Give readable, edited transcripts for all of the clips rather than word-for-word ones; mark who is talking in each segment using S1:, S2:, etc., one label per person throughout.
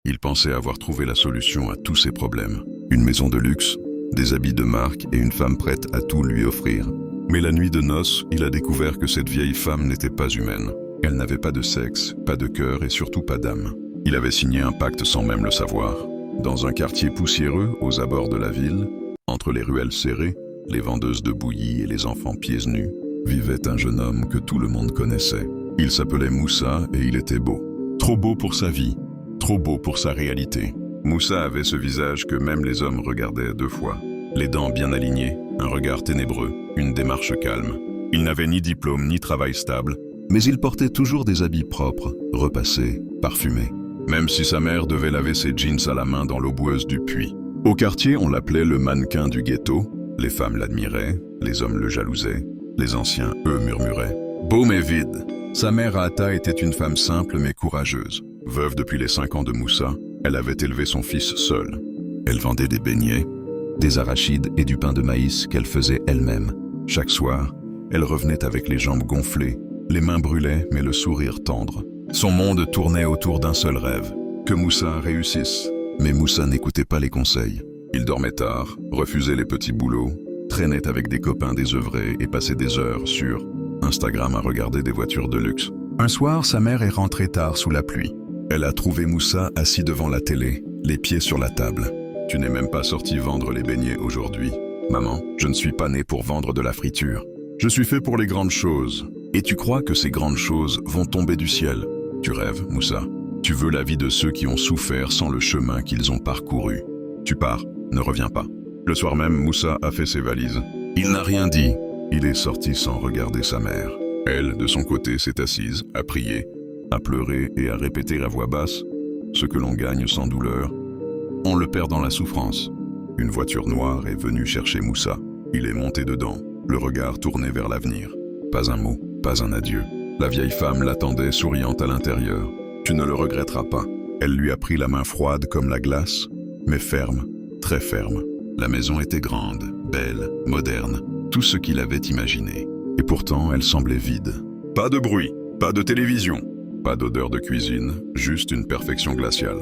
S1: Il pensait avoir trouvé la solution à tous ses problèmes. Une maison de luxe, des habits de marque et une femme prête à tout lui offrir. Mais la nuit de noces, il a découvert que cette vieille femme n'était pas humaine. Elle n'avait pas de sexe, pas de cœur et surtout pas d'âme. Il avait signé un pacte sans même le savoir. Dans un quartier poussiéreux, aux abords de la ville, entre les ruelles serrées, les vendeuses de bouillie et les enfants pieds nus, vivait un jeune homme que tout le monde connaissait. Il s'appelait Moussa et il était beau. Trop beau pour sa vie, trop beau pour sa réalité. Moussa avait ce visage que même les hommes regardaient 2 fois. Les dents bien alignées, un regard ténébreux, une démarche calme. Il n'avait ni diplôme ni travail stable, mais il portait toujours des habits propres, repassés, parfumés. Même si sa mère devait laver ses jeans à la main dans l'eau boueuse du puits. Au quartier, on l'appelait le mannequin du ghetto. Les femmes l'admiraient, les hommes le jalousaient. Les anciens, eux, murmuraient. Beau mais vide. Sa mère Atta était une femme simple mais courageuse. Veuve depuis les 5 ans de Moussa, elle avait élevé son fils seule. Elle vendait des beignets, des arachides et du pain de maïs qu'elle faisait elle-même. Chaque soir, elle revenait avec les jambes gonflées, les mains brûlaient mais le sourire tendre. Son monde tournait autour d'un seul rêve, que Moussa réussisse. Mais Moussa n'écoutait pas les conseils. Il dormait tard, refusait les petits boulots, traînait avec des copains désœuvrés et passait des heures sur Instagram à regarder des voitures de luxe. Un soir, sa mère est rentrée tard sous la pluie. Elle a trouvé Moussa assis devant la télé, les pieds sur la table. « Tu n'es même pas sorti vendre les beignets aujourd'hui. Maman, je ne suis pas né pour vendre de la friture. Je suis fait pour les grandes choses. Et tu crois que ces grandes choses vont tomber du ciel? Tu rêves, Moussa. Tu veux la vie de ceux qui ont souffert sans le chemin qu'ils ont parcouru. Tu pars, ne reviens pas. » Le soir même, Moussa a fait ses valises. Il n'a rien dit. Il est sorti sans regarder sa mère. Elle, de son côté, s'est assise, a prié, à pleurer et à répéter à voix basse « Ce que l'on gagne sans douleur, on le perd dans la souffrance. » Une voiture noire est venue chercher Moussa. Il est monté dedans, le regard tourné vers l'avenir. Pas un mot, pas un adieu. La vieille femme l'attendait souriante à l'intérieur. « Tu ne le regretteras pas. » Elle lui a pris la main froide comme la glace, mais ferme, très ferme. La maison était grande, belle, moderne, tout ce qu'il avait imaginé. Et pourtant, elle semblait vide. Pas de bruit, pas de télévision, pas d'odeur de cuisine, juste une perfection glaciale.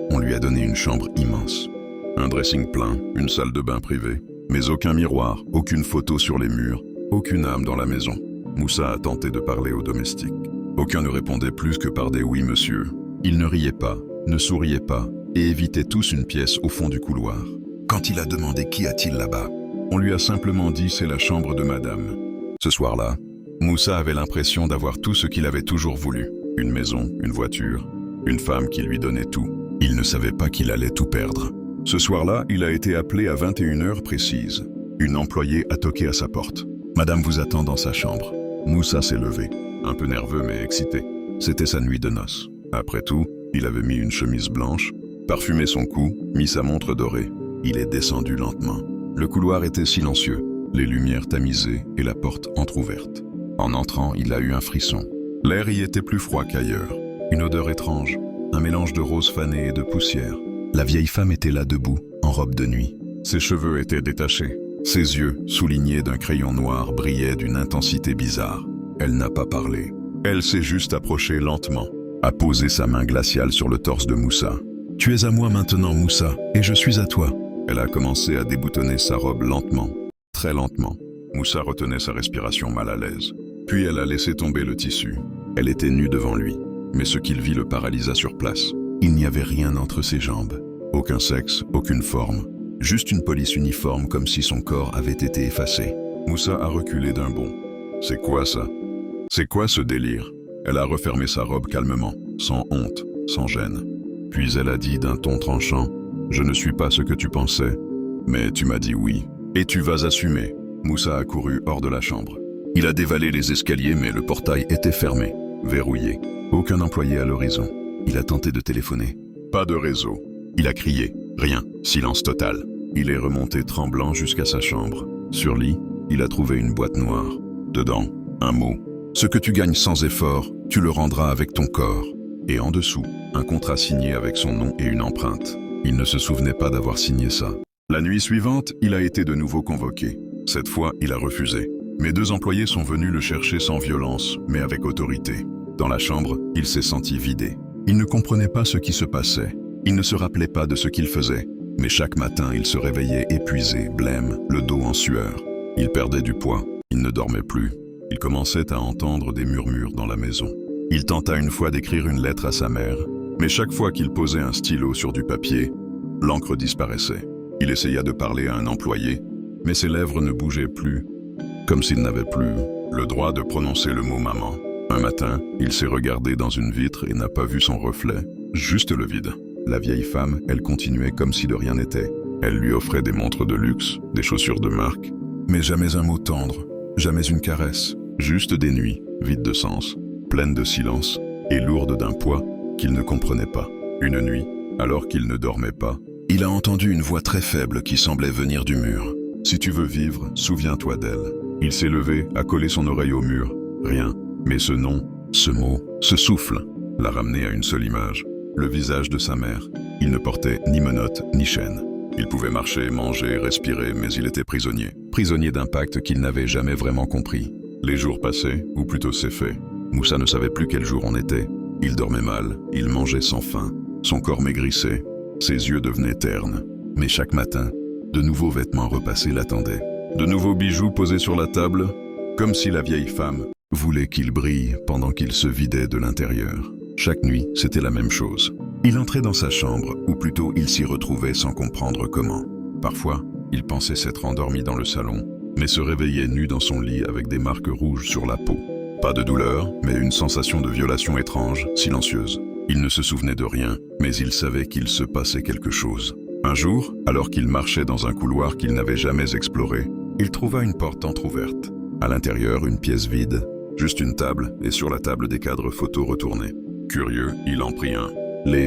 S1: On lui a donné une chambre immense. Un dressing plein, une salle de bain privée, mais aucun miroir, aucune photo sur les murs, aucune âme dans la maison. Moussa a tenté de parler aux domestiques. Aucun ne répondait plus que par des « oui, monsieur ». Ils ne riaient pas, ne souriaient pas, et évitaient tous une pièce au fond du couloir. Quand il a demandé « Qu'y a-t-il là-bas ?», on lui a simplement dit « C'est la chambre de madame ». Ce soir-là, Moussa avait l'impression d'avoir tout ce qu'il avait toujours voulu. Une maison, une voiture, une femme qui lui donnait tout. Il ne savait pas qu'il allait tout perdre. Ce soir-là, il a été appelé à 21h précise. Une employée a toqué à sa porte. « Madame vous attend dans sa chambre ». Moussa s'est levé, un peu nerveux mais excité. C'était sa nuit de noces. Après tout, il avait mis une chemise blanche, parfumé son cou, mis sa montre dorée. Il est descendu lentement. Le couloir était silencieux, les lumières tamisées et la porte entr'ouverte. En entrant, il a eu un frisson. L'air y était plus froid qu'ailleurs. Une odeur étrange, un mélange de roses fanées et de poussière. La vieille femme était là debout, en robe de nuit. Ses cheveux étaient détachés. Ses yeux, soulignés d'un crayon noir, brillaient d'une intensité bizarre. Elle n'a pas parlé. Elle s'est juste approchée lentement, a posé sa main glaciale sur le torse de Moussa. « Tu es à moi maintenant, Moussa, et je suis à toi. » Elle a commencé à déboutonner sa robe lentement, très lentement. Moussa retenait sa respiration mal à l'aise. Puis elle a laissé tomber le tissu. Elle était nue devant lui, mais ce qu'il vit le paralysa sur place. Il n'y avait rien entre ses jambes. Aucun sexe, aucune forme. Juste une police uniforme comme si son corps avait été effacé. Moussa a reculé d'un bond. « C'est quoi ça? C'est quoi ce délire ?» Elle a refermé sa robe calmement, sans honte, sans gêne. Puis elle a dit d'un ton tranchant « Je ne suis pas ce que tu pensais, mais tu m'as dit oui, et tu vas assumer. » Moussa a couru hors de la chambre. Il a dévalé les escaliers, mais le portail était fermé, verrouillé. Aucun employé à l'horizon. Il a tenté de téléphoner. Pas de réseau. Il a crié. Rien. Silence total. Il est remonté tremblant jusqu'à sa chambre. Sur lit, il a trouvé une boîte noire. Dedans, un mot. Ce que tu gagnes sans effort, tu le rendras avec ton corps. Et en dessous, un contrat signé avec son nom et une empreinte. Il ne se souvenait pas d'avoir signé ça. La nuit suivante, il a été de nouveau convoqué. Cette fois, il a refusé. Mais 2 employés sont venus le chercher sans violence, mais avec autorité. Dans la chambre, il s'est senti vidé. Il ne comprenait pas ce qui se passait. Il ne se rappelait pas de ce qu'il faisait, mais chaque matin il se réveillait épuisé, blême, le dos en sueur. Il perdait du poids, il ne dormait plus. Il commençait à entendre des murmures dans la maison. Il tenta une fois d'écrire une lettre à sa mère, mais chaque fois qu'il posait un stylo sur du papier, l'encre disparaissait. Il essaya de parler à un employé, mais ses lèvres ne bougeaient plus, comme s'il n'avait plus le droit de prononcer le mot maman. Un matin, il s'est regardé dans une vitre et n'a pas vu son reflet, juste le vide. La vieille femme, elle continuait comme si de rien n'était. Elle lui offrait des montres de luxe, des chaussures de marque, mais jamais un mot tendre, jamais une caresse, juste des nuits, vides de sens, pleines de silence et lourdes d'un poids qu'il ne comprenait pas. Une nuit, alors qu'il ne dormait pas, il a entendu une voix très faible qui semblait venir du mur. « Si tu veux vivre, souviens-toi d'elle. » Il s'est levé, a collé son oreille au mur. Rien, mais ce nom, ce mot, ce souffle, l'a ramené à une seule image, le visage de sa mère. Il ne portait ni menottes, ni chaîne. Il pouvait marcher, manger, respirer, mais il était prisonnier. Prisonnier d'un pacte qu'il n'avait jamais vraiment compris. Les jours passaient, ou plutôt c'est fait. Moussa ne savait plus quel jour on était. Il dormait mal, il mangeait sans faim. Son corps maigrissait, ses yeux devenaient ternes. Mais chaque matin, de nouveaux vêtements repassés l'attendaient. De nouveaux bijoux posés sur la table, comme si la vieille femme voulait qu'il brille pendant qu'il se vidait de l'intérieur. Chaque nuit, c'était la même chose. Il entrait dans sa chambre, ou plutôt il s'y retrouvait sans comprendre comment. Parfois, il pensait s'être endormi dans le salon, mais se réveillait nu dans son lit avec des marques rouges sur la peau. Pas de douleur, mais une sensation de violation étrange, silencieuse. Il ne se souvenait de rien, mais il savait qu'il se passait quelque chose. Un jour, alors qu'il marchait dans un couloir qu'il n'avait jamais exploré, il trouva une porte entr'ouverte. À l'intérieur, une pièce vide, juste une table, et sur la table des cadres photos retournés. Curieux, il en prit un.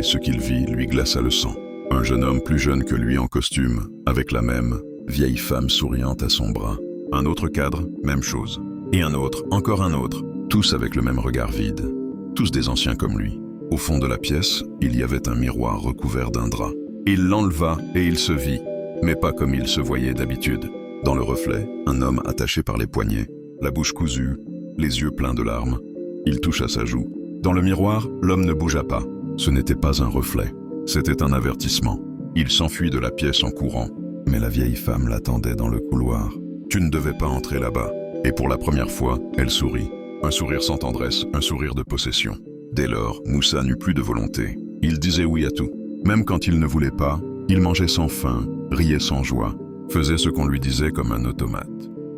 S1: Ce qu'il vit lui glaça le sang. Un jeune homme plus jeune que lui en costume, avec la même vieille femme souriante à son bras. Un autre cadre, même chose. Et un autre, encore un autre, tous avec le même regard vide. Tous des anciens comme lui. Au fond de la pièce, il y avait un miroir recouvert d'un drap. Il l'enleva et il se vit, mais pas comme il se voyait d'habitude. Dans le reflet, un homme attaché par les poignets, la bouche cousue, les yeux pleins de larmes. Il toucha sa joue. Dans le miroir, l'homme ne bougea pas. Ce n'était pas un reflet, c'était un avertissement. Il s'enfuit de la pièce en courant, mais la vieille femme l'attendait dans le couloir. « Tu ne devais pas entrer là-bas. » Et pour la première fois, elle sourit. Un sourire sans tendresse, un sourire de possession. Dès lors, Moussa n'eut plus de volonté. Il disait oui à tout. Même quand il ne voulait pas, il mangeait sans faim, riait sans joie, faisait ce qu'on lui disait comme un automate.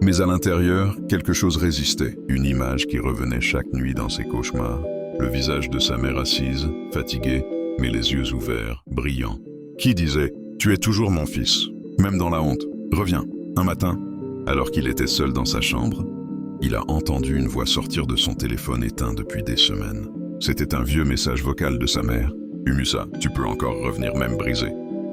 S1: Mais à l'intérieur, quelque chose résistait, une image qui revenait chaque nuit dans ses cauchemars. Le visage de sa mère assise, fatiguée, mais les yeux ouverts, brillants. Qui disait « Tu es toujours mon fils, même dans la honte, reviens ». Un matin, alors qu'il était seul dans sa chambre, il a entendu une voix sortir de son téléphone éteint depuis des semaines. C'était un vieux message vocal de sa mère. « Moussa, tu peux encore revenir même brisé.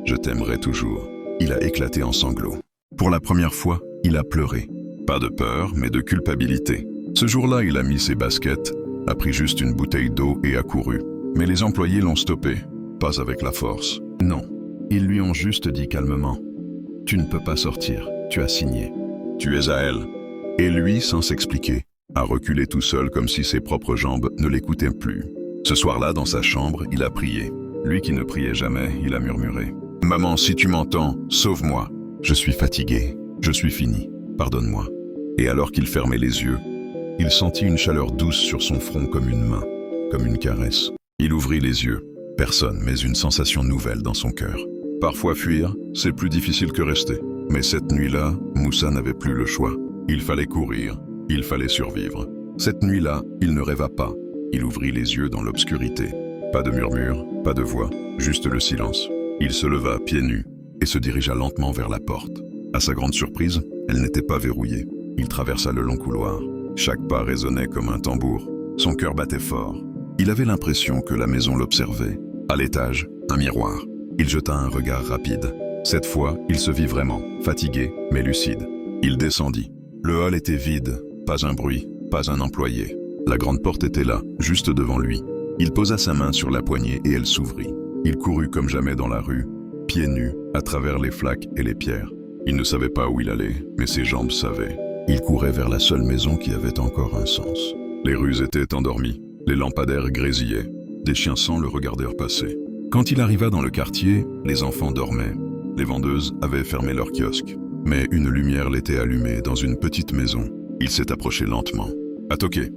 S1: Je t'aimerai toujours. » Il a éclaté en sanglots. Pour la première fois, il a pleuré. Pas de peur, mais de culpabilité. Ce jour-là, il a mis ses baskets, a pris juste une bouteille d'eau et a couru. Mais les employés l'ont stoppé. Pas avec la force. Non. Ils lui ont juste dit calmement « Tu ne peux pas sortir, tu as signé. Tu es à elle. » Et lui, sans s'expliquer, a reculé tout seul comme si ses propres jambes ne l'écoutaient plus. Ce soir-là, dans sa chambre, il a prié. Lui qui ne priait jamais, il a murmuré « Maman, si tu m'entends, sauve-moi. Je suis fatigué, je suis fini, pardonne-moi. » Et alors qu'il fermait les yeux, il sentit une chaleur douce sur son front comme une main, comme une caresse. Il ouvrit les yeux. Personne, mais une sensation nouvelle dans son cœur. Parfois fuir, c'est plus difficile que rester. Mais cette nuit-là, Moussa n'avait plus le choix. Il fallait courir, il fallait survivre. Cette nuit-là, il ne rêva pas. Il ouvrit les yeux dans l'obscurité. Pas de murmure, pas de voix, juste le silence. Il se leva pieds nus et se dirigea lentement vers la porte. À sa grande surprise, elle n'était pas verrouillée. Il traversa le long couloir. Chaque pas résonnait comme un tambour. Son cœur battait fort. Il avait l'impression que la maison l'observait. À l'étage, un miroir. Il jeta un regard rapide. Cette fois, il se vit vraiment, fatigué, mais lucide. Il descendit. Le hall était vide, pas un bruit, pas un employé. La grande porte était là, juste devant lui. Il posa sa main sur la poignée et elle s'ouvrit. Il courut comme jamais dans la rue, pieds nus, à travers les flaques et les pierres. Il ne savait pas où il allait, mais ses jambes savaient. Il courait vers la seule maison qui avait encore un sens. Les rues étaient endormies, les lampadaires grésillaient. Des chiens sans le regardèrent passer. Quand il arriva dans le quartier, les enfants dormaient. Les vendeuses avaient fermé leur kiosque. Mais une lumière l'était allumée dans une petite maison. Il s'est approché lentement. A toqué.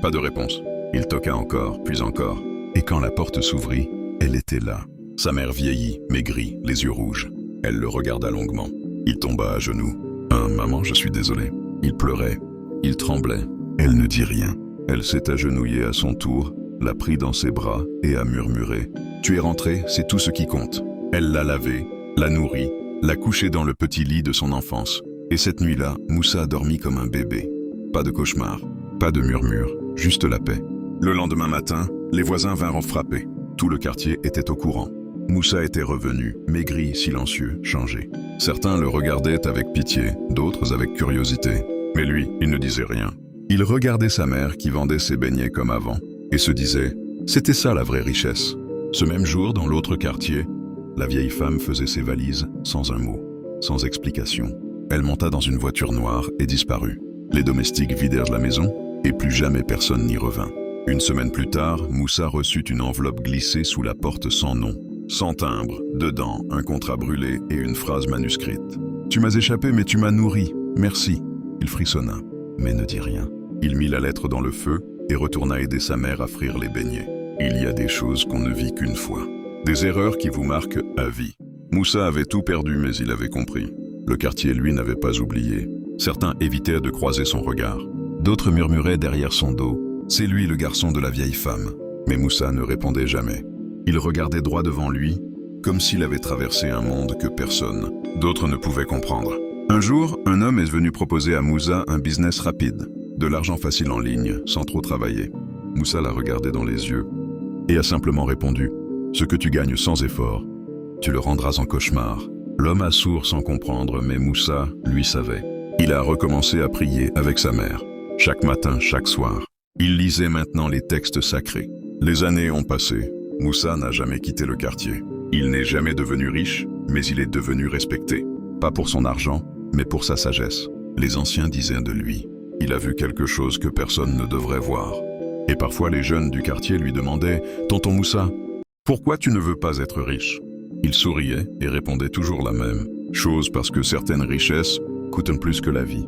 S1: Pas de réponse. Il toqua encore, puis encore. Et quand la porte s'ouvrit, elle était là. Sa mère vieillie, maigrie, les yeux rouges. Elle le regarda longuement. Il tomba à genoux. « Maman, je suis désolé. » Il pleurait. Il tremblait. Elle ne dit rien. Elle s'est agenouillée à son tour, l'a pris dans ses bras et a murmuré « Tu es rentré, c'est tout ce qui compte. » Elle l'a lavé, l'a nourri, l'a couché dans le petit lit de son enfance. Et cette nuit-là, Moussa a dormi comme un bébé. Pas de cauchemar, pas de murmure, juste la paix. Le lendemain matin, les voisins vinrent frapper. Tout le quartier était au courant. Moussa était revenu, maigri, silencieux, changé. Certains le regardaient avec pitié, d'autres avec curiosité. Mais lui, il ne disait rien. Il regardait sa mère qui vendait ses beignets comme avant et se disait « C'était ça la vraie richesse ». Ce même jour, dans l'autre quartier, la vieille femme faisait ses valises sans un mot, sans explication. Elle monta dans une voiture noire et disparut. Les domestiques vidèrent la maison et plus jamais personne n'y revint. Une semaine plus tard, Moussa reçut une enveloppe glissée sous la porte sans nom, sans timbre, dedans un contrat brûlé et une phrase manuscrite. « Tu m'as échappé mais tu m'as nourri, merci ». Il frissonna, mais ne dit rien. Il mit la lettre dans le feu et retourna aider sa mère à frire les beignets. Il y a des choses qu'on ne vit qu'une fois. Des erreurs qui vous marquent à vie. Moussa avait tout perdu mais il avait compris. Le quartier, lui, n'avait pas oublié. Certains évitaient de croiser son regard. D'autres murmuraient derrière son dos. C'est lui le garçon de la vieille femme. Mais Moussa ne répondait jamais. Il regardait droit devant lui, comme s'il avait traversé un monde que personne, d'autres ne pouvaient comprendre. Un jour, un homme est venu proposer à Moussa un business rapide, de l'argent facile en ligne, sans trop travailler. Moussa l'a regardé dans les yeux et a simplement répondu « Ce que tu gagnes sans effort, tu le rendras en cauchemar ». L'homme a sourd sans comprendre, mais Moussa, lui, savait. Il a recommencé à prier avec sa mère, chaque matin, chaque soir. Il lisait maintenant les textes sacrés. Les années ont passé. Moussa n'a jamais quitté le quartier. Il n'est jamais devenu riche, mais il est devenu respecté. Pas pour son argent, mais pour sa sagesse. Les anciens disaient de lui, il a vu quelque chose que personne ne devrait voir. Et parfois les jeunes du quartier lui demandaient, « Tonton Moussa, pourquoi tu ne veux pas être riche ?» Il souriait et répondait toujours la même chose parce que certaines richesses coûtent plus que la vie.